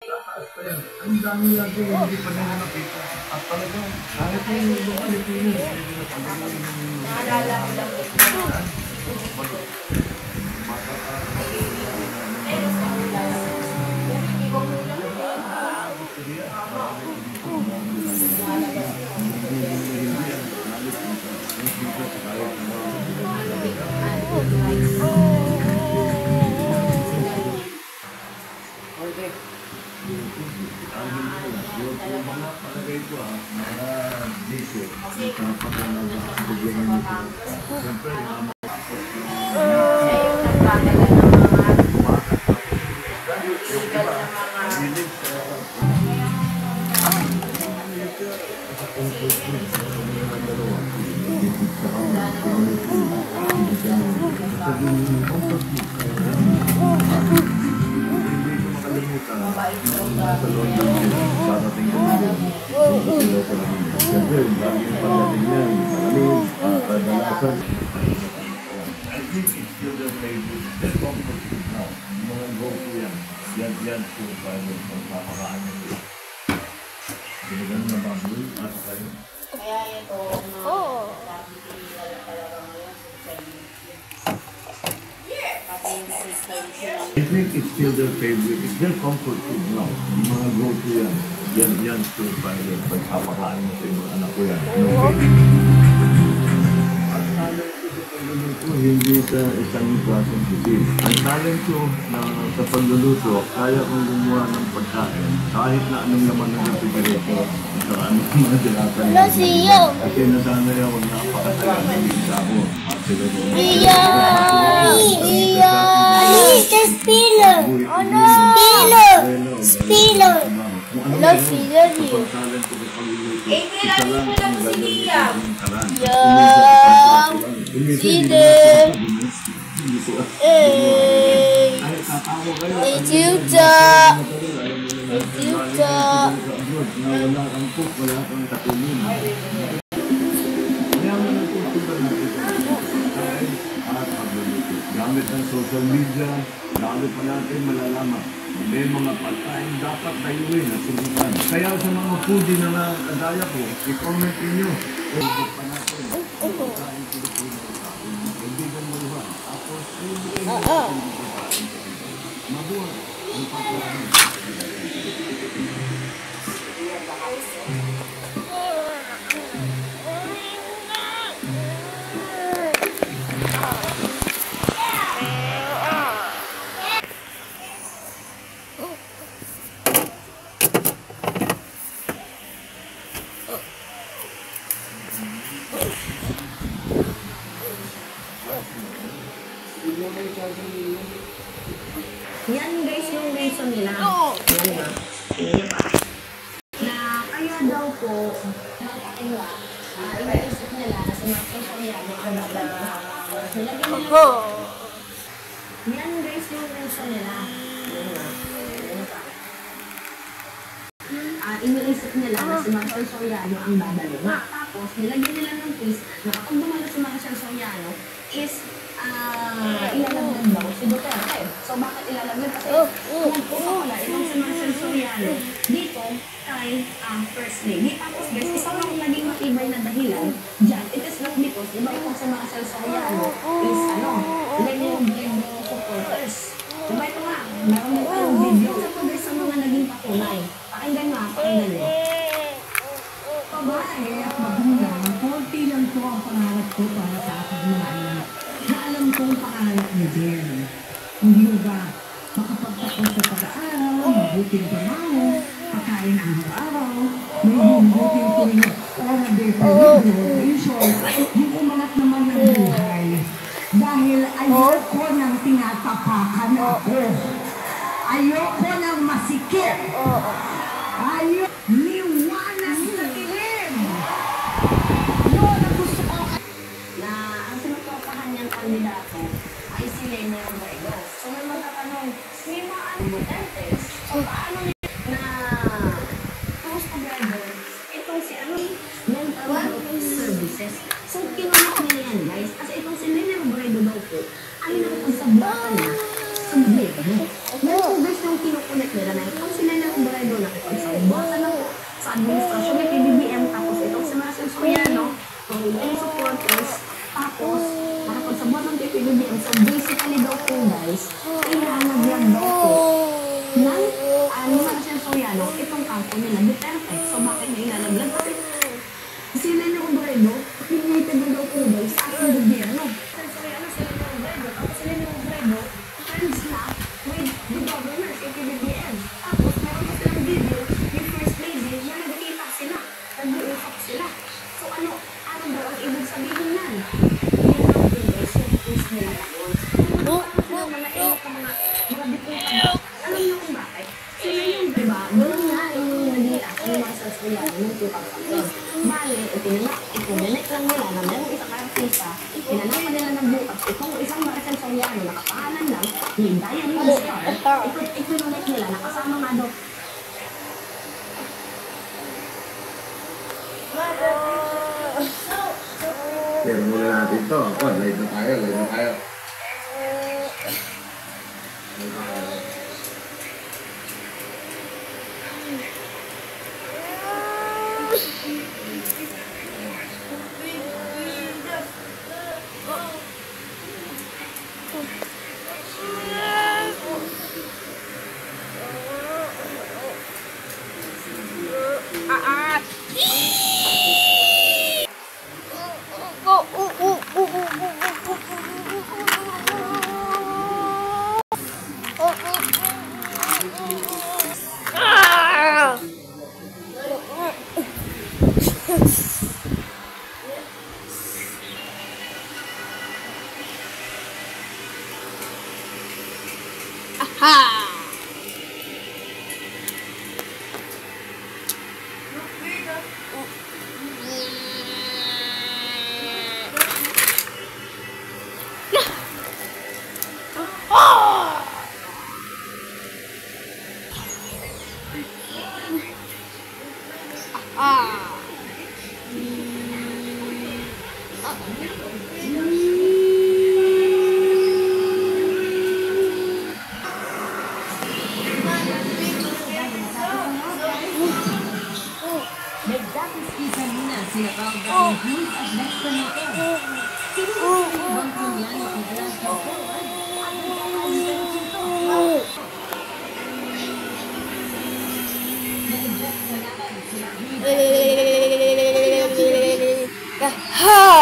Ang dami natin hindi pa nila nakita. At talagang kahit yung ibang Pilipinas, hindi na talagang naalala ko lang I think it's still their favorite. It's their comfort food now. Yung mga go-to yan. Yan still private. Pagpapakain mo sa ibang anak ko yan. Ang talent ko sa pagluluto, hindi sa isang klaseng cuisine. Ang talent ko sa pagluluto, kaya kong gumawa ng pagkain. Kahit na anong laman ng refrigerator, at anong mga dilata niya. Kasi nasanay ako napakasaya ng isa ako. Spiller! Oh no! Spiller! I love Spiller here. Spiller! Hey! Tuta! Gamit ng social media, lalo pa natin malalaman. May mga pagkain dapat dayuin at subukan. Kaya sa mga foodie na nakadaya ko, i-comment ninyo. Huwag pa natin. Pagkain Pilipino. Kaibigan mo luha. Tapos, mabuhay. Ang pagkain. Yan guys yung reason nila. Yan na. Yan pa. Na kaya daw po, iniisip nila na si Maxine Soriano ang yan guys yung reason nila. Yan na. Yan pa. Iniisip nila na si Maxine Soriano ang dadalunga. Tapos nilagyan nila ng twist na kapag dumalo si Maxine Soriano is ilalagyan daw si Duterte. So, bakit ilalagyan? Kasi nagpupakala itong si Marcel Soriano dito kay First Lady. Tapos guys, isang naging matibay na dahilan dyan, it is not because, di ba itong si Marcel Soriano is, Lego supporters. Diba ito nga, meron din tayong video. Sa po guys, sa mga naging patunay. Pakinggan nga, pakinggan nyo. Babae at magulang, konti lang po ang pangarap ko para sa aking mga anak. Na alam kong pangarap ni Jen. Hindi ba makapagtapos sa pag-aaral, mabuting trabaho, pagkain araw-araw, may mabuting tuloy, para definition, yung umangat naman ng buhay. Dahil ayoko nang tinatapakan ako. Ayoko nang masikip. Ayoko liwanag sa dilim. Yun ang gusto ko. Na ang sinutorpahan niyang kandidato ay si Lena Robredo. So may magtatanong, may mga Duterte, so paano na house provider, itong si mental health services. So kinuha nila yan guys, kasi itong si Lena Robredo daw po, ay nakapagsabukan na sa gobyerno. Meron guys yung kinukulit nila na itong si Lena sa administrasyon ng PBBM, tapos itong si Maricel Soriano, yung supporters, tapos nakapagsabuan ng PBBM. So basically daw po guys, inalagyan daw po ng ni Maricel Soriano itong kampo nila Duterte. So bakit may ilalagyan? Kasi sila yung Obredo, pinilitin mo daw po guys sa ating gobyerno. Maricel Soriano, sila yung Obredo, tapos sila yung Obredo, friends na with the governors, PBBM. Tapos meron pa silang video, yung first lady, na nagkita sila, nag-uusap sila. So ano daw ang ibig sabihin nan? Yan daw po guys, yung post nila ngayon. Ano mga ilo ka mga diputan. Alam niyo kung bakit? Sila yung, diba, doon nga yung naging action ng Maricel Soriano ng 2010. Bale, itinunik lang nila na merong isang artista, pinanapan nila ng bukas, itong isang Maricel Soriano, nakapangalan lang, ni Diane Star, itinunik nila, nakasama nga daw. Pero muna natin ito. Live na tayo, live na tayo. Ha!